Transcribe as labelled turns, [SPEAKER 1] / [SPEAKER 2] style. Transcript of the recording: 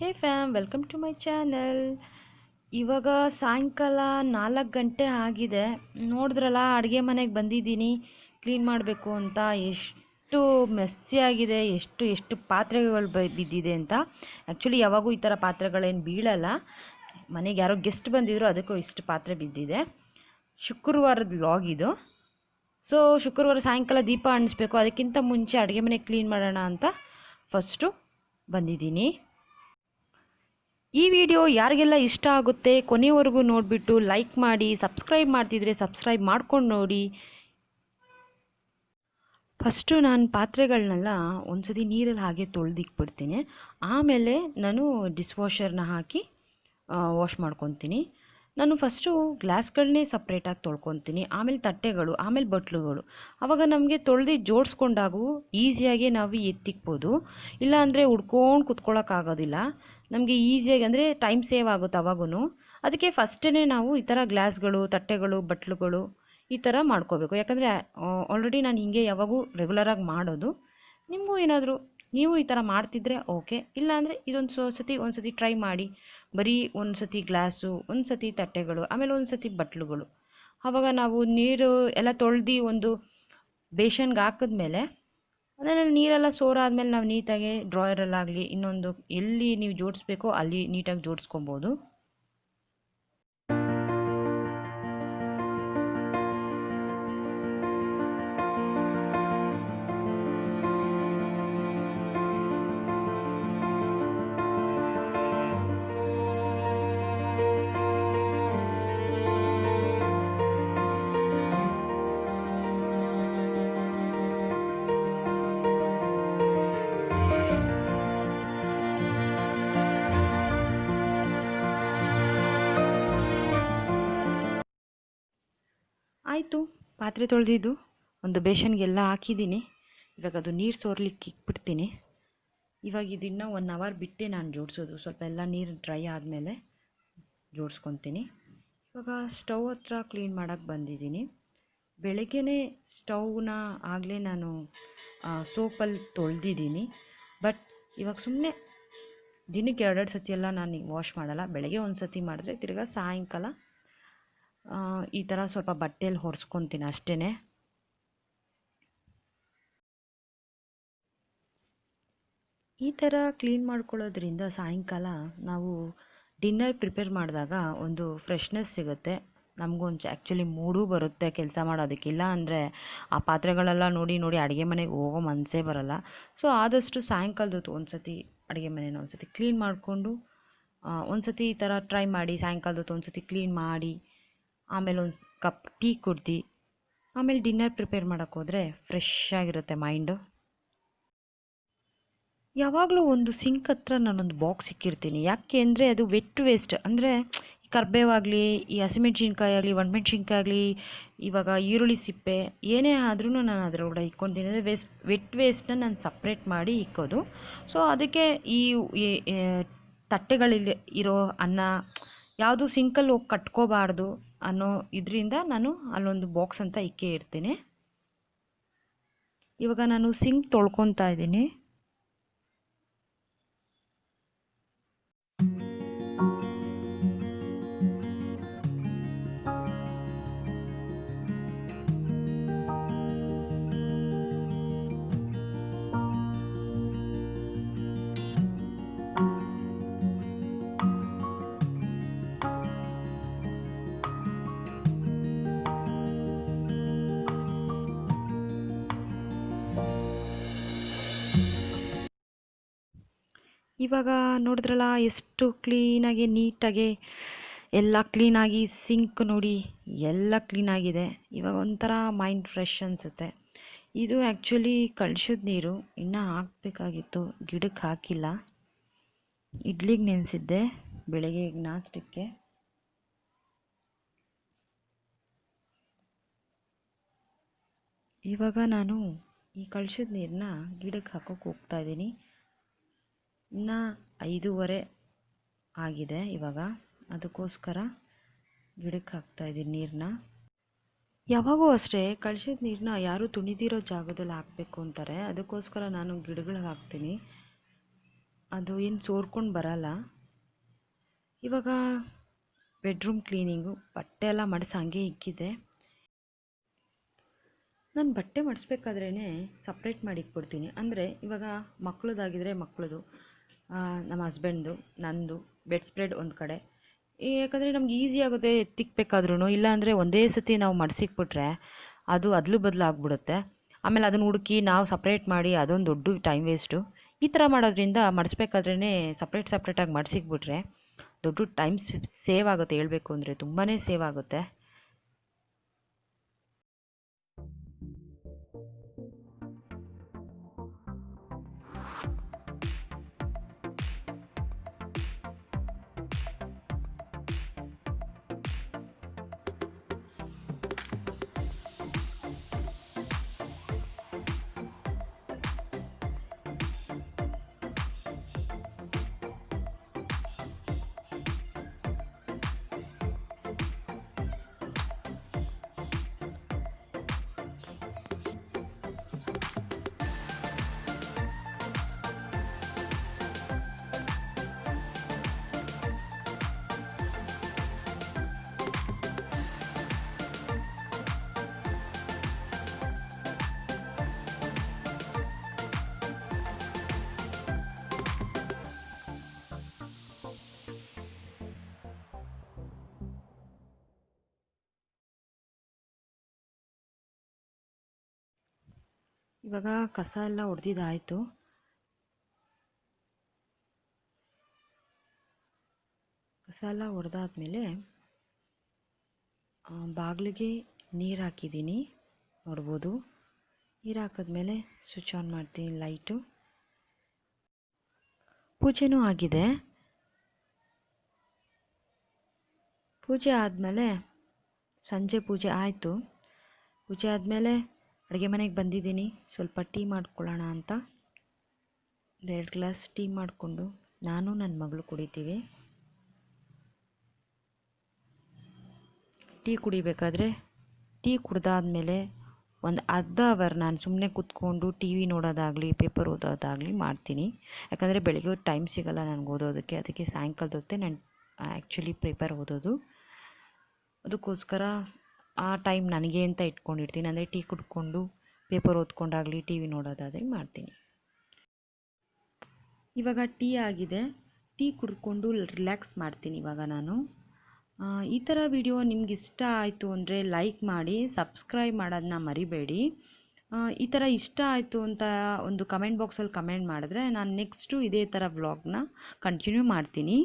[SPEAKER 1] Hey fam, welcome to my channel. ಇವಾಗ ಸಾಯಂಕಾಲ 4 ಗಂಟೆ ಆಗಿದೆ. ನೋಡಿದ್ರಲ್ಲ, ಅಡುಗೆ ಮನೆಗೆ ಬಂದಿದ್ದೀನಿ ಕ್ಲೀನ್ ಮಾಡಬೇಕು ಅಂತ. ಎಷ್ಟು ಮೆಸ್ಸಿ ಆಗಿದೆ, ಎಷ್ಟು ಪಾತ್ರೆಗಳು ಬಿದ್ದಿದೆ ಅಂತ. ಆ್ಯಕ್ಚುಲಿ ಯಾವಾಗೂ ಈ ಥರ ಪಾತ್ರೆಗಳೇನು ಬೀಳಲ್ಲ. ಮನೆಗೆ ಯಾರೋ ಗೆಸ್ಟ್ ಬಂದಿದ್ರು, ಅದಕ್ಕೂ ಇಷ್ಟು ಪಾತ್ರೆ ಬಿದ್ದಿದೆ. ಶುಕ್ರವಾರದ ವ್ಲಾಗ್ ಇದು. ಸೊ ಶುಕ್ರವಾರ ಸಾಯಂಕಾಲ ದೀಪ ಅಂಟಿಸ್ಬೇಕು. ಅದಕ್ಕಿಂತ ಮುಂಚೆ ಅಡುಗೆ ಮನೆ ಕ್ಲೀನ್ ಮಾಡೋಣ ಅಂತ ಫಸ್ಟು ಬಂದಿದ್ದೀನಿ. ಈ ವಿಡಿಯೋ ಯಾರಿಗೆಲ್ಲ ಇಷ್ಟ ಆಗುತ್ತೆ ಕೊನೆವರೆಗೂ ನೋಡಿಬಿಟ್ಟು ಲೈಕ್ ಮಾಡಿ, ಸಬ್ಸ್ಕ್ರೈಬ್ ಮಾಡ್ತಿದ್ರೆ ಸಬ್ಸ್ಕ್ರೈಬ್ ಮಾಡ್ಕೊಂಡು ನೋಡಿ. ಫಸ್ಟು ನಾನು ಪಾತ್ರೆಗಳನ್ನೆಲ್ಲ ಒಂದ್ಸತಿ ನೀರಲ್ಲಿ ಹಾಗೆ ತೊಳೆದಿಕ್ಬಿಡ್ತೀನಿ. ಆಮೇಲೆ ನಾನು ಡಿಶ್ ವಾಷರ್ನ ಹಾಕಿ ವಾಶ್ ಮಾಡ್ಕೊತೀನಿ. ನಾನು ಫಸ್ಟು ಗ್ಲಾಸ್ಗಳನ್ನೇ ಸಪ್ರೇಟಾಗಿ ತೊಳ್ಕೊತೀನಿ, ಆಮೇಲೆ ತಟ್ಟೆಗಳು, ಆಮೇಲೆ ಬಟ್ಲುಗಳು. ಆವಾಗ ನಮಗೆ ತೊಳೆದು ಜೋಡಿಸ್ಕೊಂಡಾಗೂ ಈಸಿಯಾಗಿ ನಾವು ಎತ್ತಿಕ್ಬೋದು. ಇಲ್ಲಾಂದರೆ ಹುಡ್ಕೊಂಡು ಕುತ್ಕೊಳ್ಳೋಕ್ಕಾಗೋದಿಲ್ಲ. ನಮಗೆ ಈಸಿಯಾಗಿ ಅಂದರೆ ಟೈಮ್ ಸೇವ್ ಆಗುತ್ತೆ ಅವಾಗೂ. ಅದಕ್ಕೆ ಫಸ್ಟೇ ನಾವು ಈ ಥರ ಗ್ಲಾಸ್ಗಳು, ತಟ್ಟೆಗಳು, ಬಟ್ಲುಗಳು ಈ ಥರ ಮಾಡ್ಕೋಬೇಕು. ಯಾಕಂದರೆ ಆಲ್ರೆಡಿ ನಾನು ಹೀಗೆ ಯಾವಾಗೂ ರೆಗ್ಯುಲರಾಗಿ ಮಾಡೋದು. ನಿಮಗೂ ಏನಾದರೂ ನೀವು ಈ ಥರ ಮಾಡ್ತಿದ್ರೆ ಓಕೆ, ಇಲ್ಲಾಂದರೆ ಇದೊಂದು ಸತಿ ಟ್ರೈ ಮಾಡಿ. ಬರೀ ಒಂದು ಸತಿ ಗ್ಲಾಸು, ಒಂದು ಸತಿ ತಟ್ಟೆಗಳು, ಆಮೇಲೆ ಒಂದು ಸತಿ ಬಟ್ಲುಗಳು. ಆವಾಗ ನಾವು ನೀರು ಎಲ್ಲ ತೊಳೆದು ಒಂದು ಬೇಷನ್ಗೆ ಹಾಕಿದ್ಮೇಲೆ ಅದರಲ್ಲಿ ನೀರೆಲ್ಲ ಸೋರಾದ್ಮೇಲೆ ನಾವು ನೀಟಾಗಿ ಡ್ರಾಯರಲ್ಲಾಗಲಿ ಇನ್ನೊಂದು ಎಲ್ಲಿ ನೀವು ಜೋಡಿಸ್ಬೇಕೋ ಅಲ್ಲಿ ನೀಟಾಗಿ ಜೋಡಿಸ್ಕೊಬೋದು. ಆಯಿತು, ಪಾತ್ರೆ ತೊಳೆದಿದ್ದು ಒಂದು ಬೇಷನ್ಗೆಲ್ಲ ಹಾಕಿದ್ದೀನಿ. ಇವಾಗ ಅದು ನೀರು ಸೋರ್ಲಿಕ್ಕೆ ಇಕ್ಬಿಡ್ತೀನಿ. ಇವಾಗ ಇದನ್ನು 1 ಅವರ್ ಬಿಟ್ಟೆ ನಾನು ಜೋಡಿಸೋದು. ಸ್ವಲ್ಪ ಎಲ್ಲ ನೀರು ಡ್ರೈ ಆದಮೇಲೆ ಜೋಡಿಸ್ಕೊತೀನಿ. ಇವಾಗ ಸ್ಟವ್ ಹತ್ರ ಕ್ಲೀನ್ ಮಾಡೋಕ್ಕೆ ಬಂದಿದ್ದೀನಿ. ಬೆಳಗ್ಗೆನೇ ಸ್ಟವ್ನ ಆಗಲೇ ನಾನು ಸೋಪಲ್ಲಿ ತೊಳೆದಿದ್ದೀನಿ. ಬಟ್ ಇವಾಗ ಸುಮ್ಮನೆ ದಿನಕ್ಕೆ 2 ಸತಿ ಎಲ್ಲ ನಾನು ವಾಶ್ ಮಾಡಲ್ಲ. ಬೆಳಗ್ಗೆ ಒಂದು ಸತಿ ಮಾಡಿದ್ರೆ ತಿರ್ಗಾ ಸಾಯಂಕಾಲ ಈ ಥರ ಸ್ವಲ್ಪ ಬಟ್ಟೆಯಲ್ಲಿ ಒರೆಸ್ಕೊತೀನಿ ಅಷ್ಟೇ. ಈ ಥರ ಕ್ಲೀನ್ ಮಾಡ್ಕೊಳ್ಳೋದ್ರಿಂದ ಸಾಯಂಕಾಲ ನಾವು ಡಿನ್ನರ್ ಪ್ರಿಪೇರ್ ಮಾಡಿದಾಗ ಒಂದು ಫ್ರೆಶ್ನೆಸ್ ಸಿಗುತ್ತೆ. ನಮಗೊಂದು ಆ್ಯಕ್ಚುಲಿ ಮೂಡೂ ಬರುತ್ತೆ ಕೆಲಸ ಮಾಡೋದಕ್ಕಿಲ್ಲ ಅಂದರೆ ಆ ಪಾತ್ರೆಗಳೆಲ್ಲ ನೋಡಿ ಅಡುಗೆ ಮನೆಗೆ ಹೋಗೋ ಮನಸ್ಸೇ ಬರೋಲ್ಲ. ಸೊ ಆದಷ್ಟು ಸಾಯಂಕಾಲದೊತ್ತು ಒಂದು ಸತಿ ಅಡುಗೆ ಮನೆನ ಒಂದು ಸತಿ ಕ್ಲೀನ್ ಮಾಡಿಕೊಂಡು ಒಂದು ಸತಿ ಈ ಥರ ಟ್ರೈ ಮಾಡಿ. ಸಾಯಂಕಾಲದೊತ್ತು ಒಂದು ಸತಿ ಕ್ಲೀನ್ ಮಾಡಿ ಆಮೇಲೆ ಒಂದು ಕಪ್ ಟೀ ಕುಡ್ದು ಆಮೇಲೆ ಡಿನ್ನರ್ ಪ್ರಿಪೇರ್ ಮಾಡೋಕ್ಕೆ ಹೋದರೆ ಫ್ರೆಶ್ ಆಗಿರುತ್ತೆ ಮೈಂಡು. ಯಾವಾಗಲೂ ಒಂದು ಸಿಂಕ್ ಹತ್ರ ನಾನೊಂದು ಬಾಕ್ಸ್ ಇಕ್ಕಿರ್ತೀನಿ. ಯಾಕೆ ಅಂದರೆ ಅದು ವೆಟ್ ವೇಸ್ಟ್ ಅಂದರೆ ಕರ್ಬೇವಾಗಲಿ, ಈ ಹಸಿಮೆಣ್ಸಿನ್ಕಾಯಿ ಆಗಲಿ, ಒಣಮೆಣ್ಸಿನ್ಕಾಯಿ ಆಗಲಿ, ಇವಾಗ ಈರುಳ್ಳಿ ಸಿಪ್ಪೆ ಏನೇ ಆದ್ರೂ ನಾನು ಅದರೊಳಗಡೆ ಇಕ್ಕೊತೀನಿ. ಅಂದರೆ ವೆಟ್ ವೇಸ್ಟನ್ನ ನಾನು ಸಪ್ರೇಟ್ ಮಾಡಿ ಇಕ್ಕೋದು. ಸೊ ಅದಕ್ಕೆ ಈ ತಟ್ಟೆಗಳಲ್ಲಿ ಇರೋ ಅನ್ನ ಯಾವುದು ಸಿಂಕಲ್ಲಿ ಹೋಗಿ ಕಟ್ಕೋಬಾರ್ದು ಅನ್ನೋ ಇದರಿಂದ ನಾನು ಅಲ್ಲೊಂದು ಬಾಕ್ಸ್ ಅಂತ ಇಕ್ಕೇ ಇರ್ತೀನಿ. ಇವಾಗ ನಾನು ಸಿಂಕ್ ತೊಳ್ಕೊತಾ ಇದ್ದೀನಿ. ಇವಾಗ ನೋಡಿದ್ರಲ್ಲ ಎಷ್ಟು ಕ್ಲೀನಾಗಿ ನೀಟಾಗಿ ಎಲ್ಲ ಕ್ಲೀನಾಗಿ ಸಿಂಕ್ ನೋಡಿ ಎಲ್ಲ ಕ್ಲೀನಾಗಿದೆ. ಇವಾಗ ಒಂಥರ ಮೈಂಡ್ ಫ್ರೆಶ್ ಅನಿಸುತ್ತೆ. ಇದು ಆ್ಯಕ್ಚುಲಿ ಕಳ್ಸಿದ ನೀರು, ಇನ್ನೂ ಹಾಕಬೇಕಾಗಿತ್ತು, ಗಿಡಕ್ಕೆ ಹಾಕಿಲ್ಲ. ಇಡ್ಲಿಗೆ ನೆನೆಸಿದ್ದೆ ಬೆಳಗ್ಗೆ ನಾಷ್ಟಕ್ಕೆ. ಇವಾಗ ನಾನು ಈ ಕಳ್ಸಿದ ನೀರನ್ನ ಗಿಡಕ್ಕೆ ಹಾಕೋಕೆ ಹೋಗ್ತಾ ಇದ್ದೀನಿ. ಇನ್ನು 5:30 ಆಗಿದೆ ಇವಾಗ. ಅದಕ್ಕೋಸ್ಕರ ಗಿಡಕ್ಕೆ ಹಾಕ್ತಾಯಿದ್ದೀನಿ ನೀರನ್ನ. ಯಾವಾಗೂ ಅಷ್ಟೇ ಕಳ್ಸಿದ ನೀರನ್ನ ಯಾರೂ ತುಣಿದಿರೋ ಜಾಗದಲ್ಲಿ ಹಾಕಬೇಕು ಅಂತಾರೆ. ಅದಕ್ಕೋಸ್ಕರ ನಾನು ಗಿಡಗಳಿಗೆ ಹಾಕ್ತೀನಿ. ಅದು ಏನು ಸೋರ್ಕೊಂಡು ಬರಲ್ಲ. ಇವಾಗ ಬೆಡ್ರೂಮ್ ಕ್ಲೀನಿಂಗು, ಬಟ್ಟೆ ಎಲ್ಲ ಮಡಿಸಿ ಹಂಗೆ ಇಕ್ಕಿದೆ. ನಾನು ಬಟ್ಟೆ ಮಡಿಸ್ಬೇಕಾದ್ರೇ ಸಪ್ರೇಟ್ ಮಾಡಿ ಇಟ್ಬಿಡ್ತೀನಿ. ಅಂದರೆ ಇವಾಗ ಮಕ್ಕಳದಾಗಿದ್ದರೆ ಮಕ್ಕಳದು, ನಮ್ಮ ಹಸ್ಬೆಂಡ್ದು, ನಂದು ಬೆಡ್ ಸ್ಪ್ರೆಡ್ ಒಂದು ಕಡೆ. ಯಾಕಂದರೆ ನಮ್ಗೆ ಈಸಿ ಆಗುತ್ತೆ ಎತ್ತಿಕ್ಬೇಕಾದ್ರೂ. ಇಲ್ಲಾಂದರೆ ಒಂದೇ ಸತಿ ನಾವು ಮಡಿಸಿಕ್ಬಿಟ್ರೆ ಅದು ಅದಲು ಬದಲು ಆಗ್ಬಿಡುತ್ತೆ. ಆಮೇಲೆ ಅದನ್ನು ಹುಡುಕಿ ನಾವು ಸಪ್ರೇಟ್ ಮಾಡಿ ಅದೊಂದು ದೊಡ್ಡ ಟೈಮ್ ವೇಸ್ಟು. ಈ ಥರ ಮಾಡೋದ್ರಿಂದ ಮಡಿಸ್ಬೇಕಾದ್ರೇ ಸಪ್ರೇಟಾಗಿ ಮಡಿಸಿಕ್ಬಿಟ್ರೆ ದೊಡ್ಡ ಟೈಮ್ ಸೇವ್ ಆಗುತ್ತೆ. ಹೇಳಬೇಕು ಅಂದರೆ ತುಂಬಾ ಸೇವ್ ಆಗುತ್ತೆ. ಇವಾಗ ಕಸ ಎಲ್ಲ ಹೊಡೆದಿದ್ದಾಯಿತು. ಕಸ ಎಲ್ಲ ಹೊಡೆದಾದ್ಮೇಲೆ ಬಾಗಿಲಿಗೆ ನೀರು ಹಾಕಿದ್ದೀನಿ, ನೋಡ್ಬೋದು. ನೀರು ಹಾಕಿದ್ಮೇಲೆ ಸ್ವಿಚ್ ಆನ್ ಮಾಡ್ತೀನಿ ಲೈಟು. ಪೂಜೆನೂ ಆಗಿದೆ. ಪೂಜೆ ಆದಮೇಲೆ ಸಂಜೆ ಪೂಜೆ ಆಯಿತು. ಪೂಜೆ ಆದಮೇಲೆ ಅಡುಗೆ ಮನೆಗೆ ಬಂದಿದ್ದೀನಿ. ಸ್ವಲ್ಪ ಟೀ ಮಾಡ್ಕೊಳ್ಳೋಣ ಅಂತ 2 ಗ್ಲಾಸ್ ಟೀ ಮಾಡಿಕೊಂಡು ನಾನು ನನ್ನ ಮಗಳು ಕುಡಿತೀವಿ. ಟೀ ಕುಡಿಬೇಕಾದ್ರೆ ಟೀ ಕುಡ್ದಾದ್ಮೇಲೆ ಒಂದು ಅರ್ಧ ಅವರ್ ನಾನು ಸುಮ್ಮನೆ ಕೂತ್ಕೊಂಡು ಟಿ ವಿ ನೋಡೋದಾಗಲಿ ಪೇಪರ್ ಓದೋದಾಗಲಿ ಮಾಡ್ತೀನಿ. ಯಾಕಂದರೆ ಬೆಳಗ್ಗೆ ಟೈಮ್ ಸಿಗೋಲ್ಲ ನನಗೆ ಓದೋದಕ್ಕೆ. ಅದಕ್ಕೆ ಸಾಯಂಕಾಲದ ಹೊತ್ತೇ ನಾನು ಆ್ಯಕ್ಚುಲಿ ಪೇಪರ್ ಓದೋದು. ಅದಕ್ಕೋಸ್ಕರ ಆ ಟೈಮ್ ನನಗೆ ಅಂತ ಇಟ್ಕೊಂಡಿರ್ತೀನಿ. ಅಂದರೆ ಟೀ ಕುಡ್ಕೊಂಡು ಪೇಪರ್ ಓದ್ಕೊಂಡಾಗಲಿ ಟಿ ವಿ ನೋಡೋದಾಗಲಿ ಮಾಡ್ತೀನಿ. ಇವಾಗ ಟೀ ಆಗಿದೆ. ಟೀ ಕುಡ್ಕೊಂಡು ರಿಲ್ಯಾಕ್ಸ್ ಮಾಡ್ತೀನಿ ಇವಾಗ ನಾನು. ಈ ಥರ ವಿಡಿಯೋ ನಿಮ್ಗೆ ಇಷ್ಟ ಆಯಿತು ಅಂದರೆ ಲೈಕ್ ಮಾಡಿ, ಸಬ್ಸ್ಕ್ರೈಬ್ ಮಾಡೋದನ್ನ ಮರಿಬೇಡಿ. ಈ ಥರ ಇಷ್ಟ ಆಯಿತು ಅಂತ ಒಂದು ಕಮೆಂಟ್ ಬಾಕ್ಸಲ್ಲಿ ಕಮೆಂಟ್ ಮಾಡಿದ್ರೆ ನಾನು ನೆಕ್ಸ್ಟು ಇದೇ ಥರ ವ್ಲಾಗ್ನ ಕಂಟಿನ್ಯೂ ಮಾಡ್ತೀನಿ.